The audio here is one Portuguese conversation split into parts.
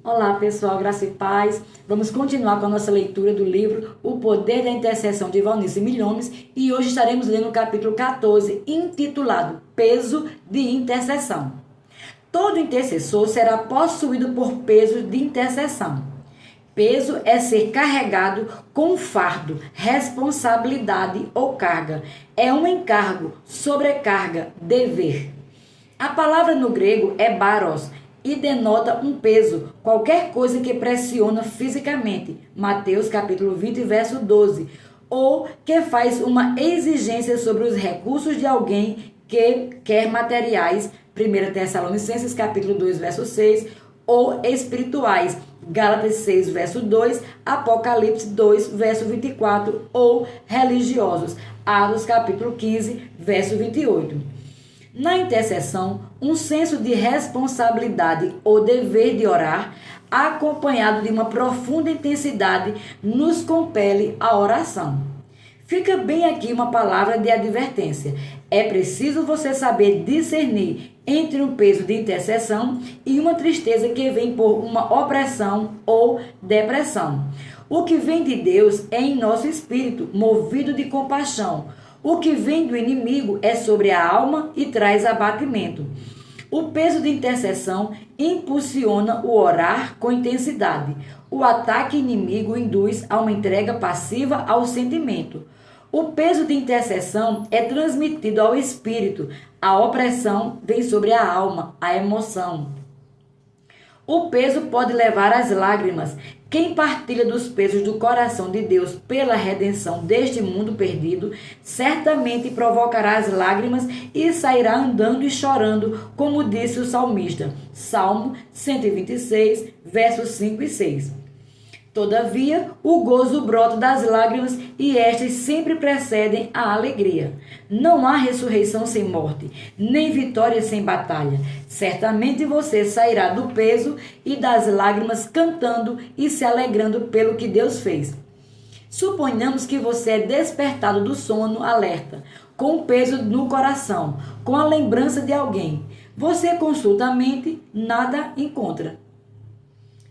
Olá pessoal, graça e paz. Vamos continuar com a nossa leitura do livro O Poder da Intercessão de Valnice Milhomes e hoje estaremos lendo o capítulo 14, intitulado Peso de Intercessão. Todo intercessor será possuído por peso de intercessão. Peso é ser carregado com fardo, responsabilidade ou carga. É um encargo, sobrecarga, dever. A palavra no grego é baros e denota um peso, qualquer coisa que pressiona fisicamente, Mateus capítulo 20, verso 12, ou que faz uma exigência sobre os recursos de alguém que quer materiais, 1 Tessalonicenses capítulo 2, verso 6, ou espirituais, Gálatas 6, verso 2, Apocalipse 2, verso 24, ou religiosos, Atos capítulo 15, verso 28. Na intercessão, um senso de responsabilidade ou dever de orar, acompanhado de uma profunda intensidade, nos compele à oração. Fica bem aqui uma palavra de advertência. É preciso você saber discernir entre um peso de intercessão e uma tristeza que vem por uma opressão ou depressão. O que vem de Deus é em nosso espírito, movido de compaixão. O que vem do inimigo é sobre a alma e traz abatimento. O peso de intercessão impulsiona o orar com intensidade. O ataque inimigo induz a uma entrega passiva ao sentimento. O peso de intercessão é transmitido ao espírito. A opressão vem sobre a alma, a emoção. O peso pode levar às lágrimas. Quem partilha dos pesos do coração de Deus pela redenção deste mundo perdido, certamente provocará as lágrimas e sairá andando e chorando, como disse o salmista. Salmo 126, versos 5 e 6. Todavia, o gozo brota das lágrimas e estas sempre precedem a alegria. Não há ressurreição sem morte, nem vitória sem batalha. Certamente você sairá do peso e das lágrimas cantando e se alegrando pelo que Deus fez. Suponhamos que você é despertado do sono alerta, com peso no coração, com a lembrança de alguém. Você consulta a mente, nada encontra.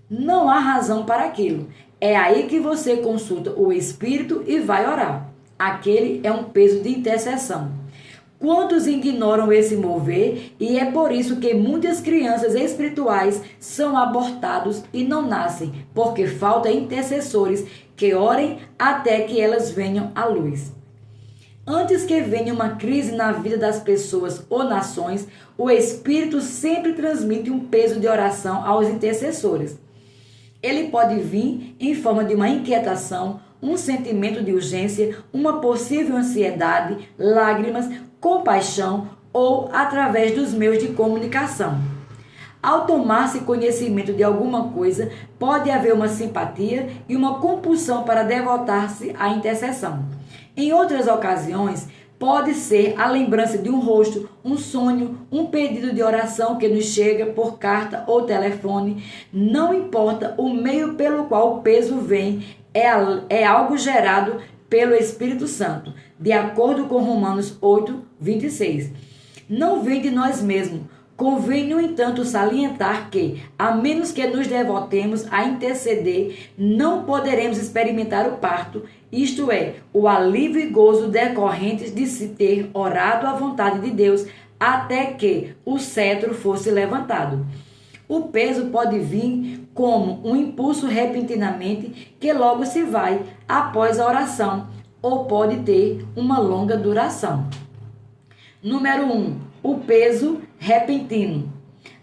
Não há razão para aquilo. É aí que você consulta o Espírito e vai orar. Aquele é um peso de intercessão. Quantos ignoram esse mover e é por isso que muitas crianças espirituais são abortados e não nascem, porque falta intercessores que orem até que elas venham à luz. Antes que venha uma crise na vida das pessoas ou nações, o Espírito sempre transmite um peso de oração aos intercessores. Ele pode vir em forma de uma inquietação, um sentimento de urgência, uma possível ansiedade, lágrimas, compaixão ou através dos meios de comunicação. Ao tomar-se conhecimento de alguma coisa, pode haver uma simpatia e uma compulsão para devotar-se à intercessão. Em outras ocasiões, pode ser a lembrança de um rosto, um sonho, um pedido de oração que nos chega por carta ou telefone. Não importa o meio pelo qual o peso vem, é algo gerado pelo Espírito Santo, de acordo com Romanos 8, 26. Não vem de nós mesmos. Convém, no entanto, salientar que, a menos que nos devotemos a interceder, não poderemos experimentar o parto, isto é, o alívio e gozo decorrentes de se ter orado à vontade de Deus até que o cetro fosse levantado. O peso pode vir como um impulso repentinamente que logo se vai após a oração, ou pode ter uma longa duração. Número 1. O peso repentino.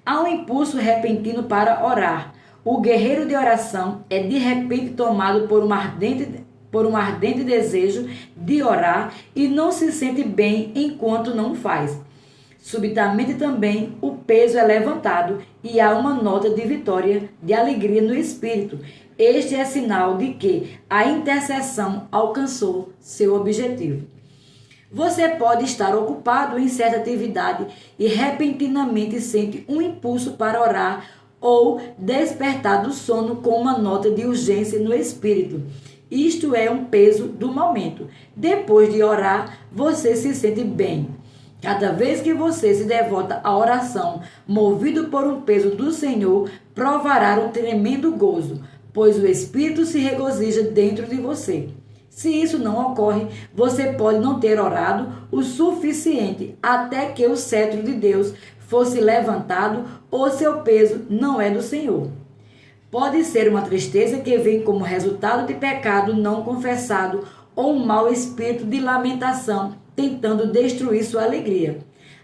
Há um impulso repentino para orar. O guerreiro de oração é de repente tomado por um ardente desejo de orar e não se sente bem enquanto não o faz. Subitamente também o peso é levantado e há uma nota de vitória, de alegria no espírito. Este é sinal de que a intercessão alcançou seu objetivo. Você pode estar ocupado em certa atividade e repentinamente sente um impulso para orar ou despertar do sono com uma nota de urgência no espírito. Isto é um peso do momento. Depois de orar, você se sente bem. Cada vez que você se devota à oração, movido por um peso do Senhor, provará um tremendo gozo, pois o Espírito se regozija dentro de você. Se isso não ocorre, você pode não ter orado o suficiente até que o cetro de Deus fosse levantado ou seu peso não é do Senhor. Pode ser uma tristeza que vem como resultado de pecado não confessado ou um mau espírito de lamentação tentando destruir sua alegria.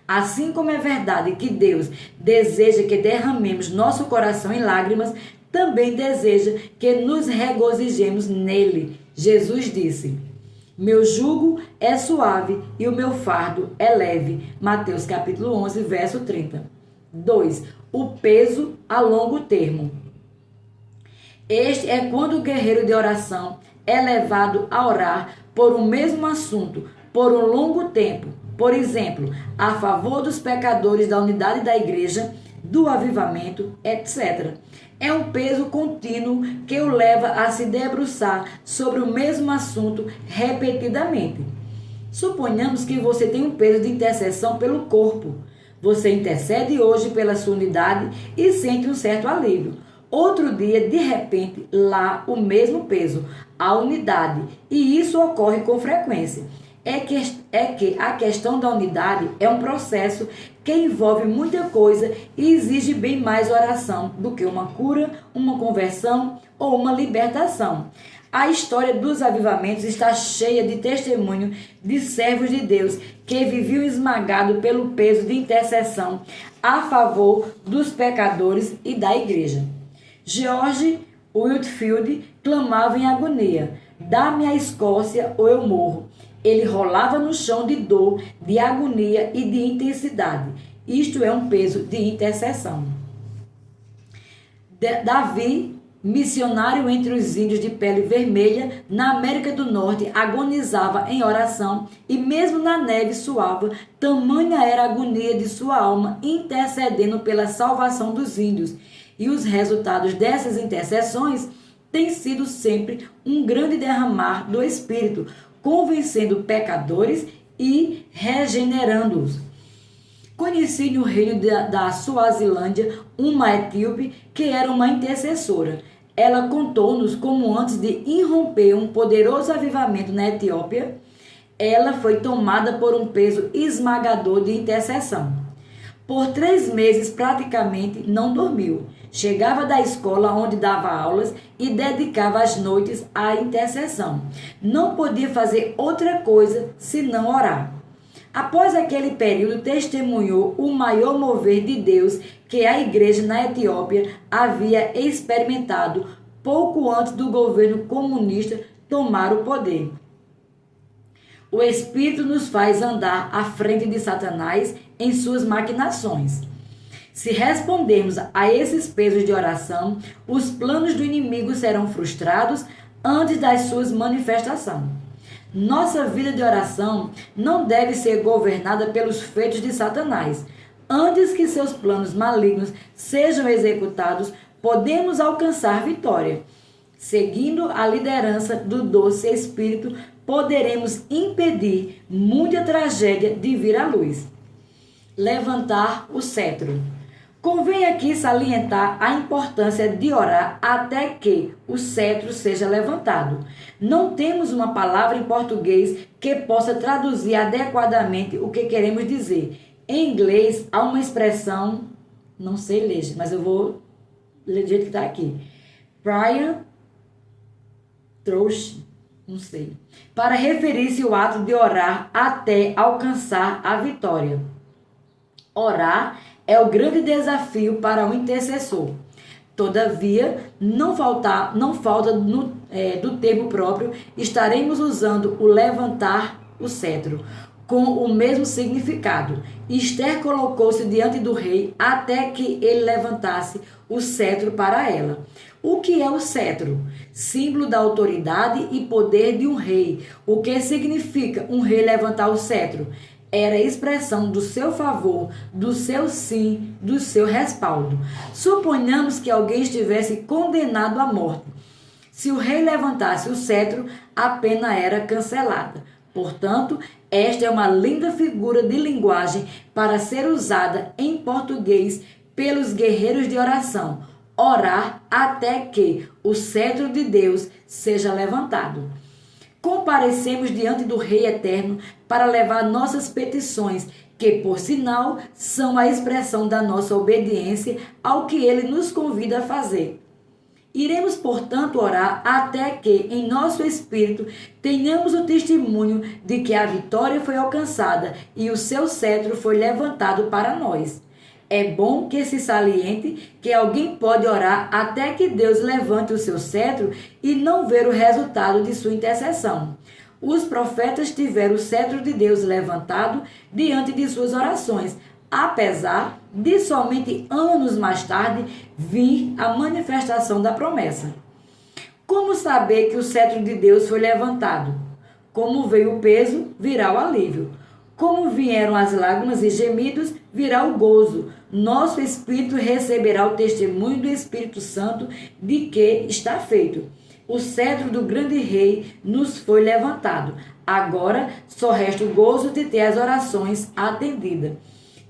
Assim como é verdade que Deus deseja que derramemos nosso coração em lágrimas, também deseja que nos regozijemos nele. Jesus disse: meu jugo é suave e o meu fardo é leve. Mateus capítulo 11, verso 30. 2. O peso a longo termo. Este é quando o guerreiro de oração é levado a orar por um mesmo assunto por um longo tempo, por exemplo, a favor dos pecadores da unidade da igreja, do avivamento, etc. É um peso contínuo que o leva a se debruçar sobre o mesmo assunto repetidamente. Suponhamos que você tem um peso de intercessão pelo corpo. Você intercede hoje pela sua unidade e sente um certo alívio. Outro dia, de repente, lá o mesmo peso, a unidade, e isso ocorre com frequência. É que a questão da unidade é um processo que envolve muita coisa e exige bem mais oração do que uma cura, uma conversão ou uma libertação. A história dos avivamentos está cheia de testemunho de servos de Deus que viviam esmagados pelo peso de intercessão a favor dos pecadores e da igreja. George Whitefield clamava em agonia: dá-me a Escócia ou eu morro. Ele rolava no chão de dor, de agonia e de intensidade. Isto é um peso de intercessão. Davi, missionário entre os índios de pele vermelha, na América do Norte, agonizava em oração e mesmo na neve suava, tamanha era a agonia de sua alma, intercedendo pela salvação dos índios. E os resultados dessas intercessões têm sido sempre um grande derramar do Espírito, convencendo pecadores e regenerando-os. Conheci no reino da Suazilândia uma etíope que era uma intercessora. Ela contou-nos como antes de irromper um poderoso avivamento na Etiópia, ela foi tomada por um peso esmagador de intercessão. Por 3 meses praticamente não dormiu. Chegava da escola onde dava aulas e dedicava as noites à intercessão. Não podia fazer outra coisa senão orar. Após aquele período, testemunhou o maior mover de Deus que a igreja na Etiópia havia experimentado pouco antes do governo comunista tomar o poder. O Espírito nos faz andar à frente de Satanás em suas maquinações. Se respondermos a esses pesos de oração, os planos do inimigo serão frustrados antes das suas manifestações. Nossa vida de oração não deve ser governada pelos feitos de Satanás. Antes que seus planos malignos sejam executados, podemos alcançar vitória. Seguindo a liderança do doce Espírito, poderemos impedir muita tragédia de vir à luz. Levantar o cetro. Convém aqui salientar a importância de orar até que o cetro seja levantado. Não temos uma palavra em português que possa traduzir adequadamente o que queremos dizer. Em inglês, há uma expressão, não sei ler, mas eu vou ler do jeito que está aqui. Prayer Through, não sei. Para referir-se ao ato de orar até alcançar a vitória. Orar é o grande desafio para o intercessor. Todavia, não falta do termo próprio, estaremos usando o levantar o cetro, com o mesmo significado. Esther colocou-se diante do rei até que ele levantasse o cetro para ela. O que é o cetro? Símbolo da autoridade e poder de um rei. O que significa um rei levantar o cetro? Era a expressão do seu favor, do seu sim, do seu respaldo. Suponhamos que alguém estivesse condenado à morte. Se o rei levantasse o cetro, a pena era cancelada. Portanto, esta é uma linda figura de linguagem para ser usada em português pelos guerreiros de oração. Orar até que o cetro de Deus seja levantado. Comparecemos diante do Rei Eterno para levar nossas petições, que, por sinal, são a expressão da nossa obediência ao que Ele nos convida a fazer. Iremos, portanto, orar até que, em nosso espírito, tenhamos o testemunho de que a vitória foi alcançada e o seu cetro foi levantado para nós. É bom que se saliente que alguém pode orar até que Deus levante o seu cetro e não ver o resultado de sua intercessão. Os profetas tiveram o cetro de Deus levantado diante de suas orações, apesar de somente anos mais tarde vir a manifestação da promessa. Como saber que o cetro de Deus foi levantado? Como veio o peso, virá o alívio. Como vieram as lágrimas e gemidos, virá o gozo. Nosso espírito receberá o testemunho do Espírito Santo de que está feito. O cetro do grande rei nos foi levantado. Agora só resta o gozo de ter as orações atendidas.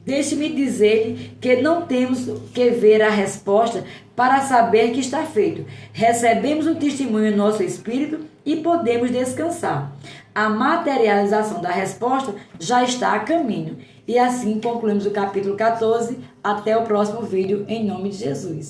Deixe-me dizer-lhe que não temos que ver a resposta para saber que está feito. Recebemos um testemunho em nosso espírito e podemos descansar. A materialização da resposta já está a caminho. E assim concluímos o capítulo 14. Até o próximo vídeo, em nome de Jesus.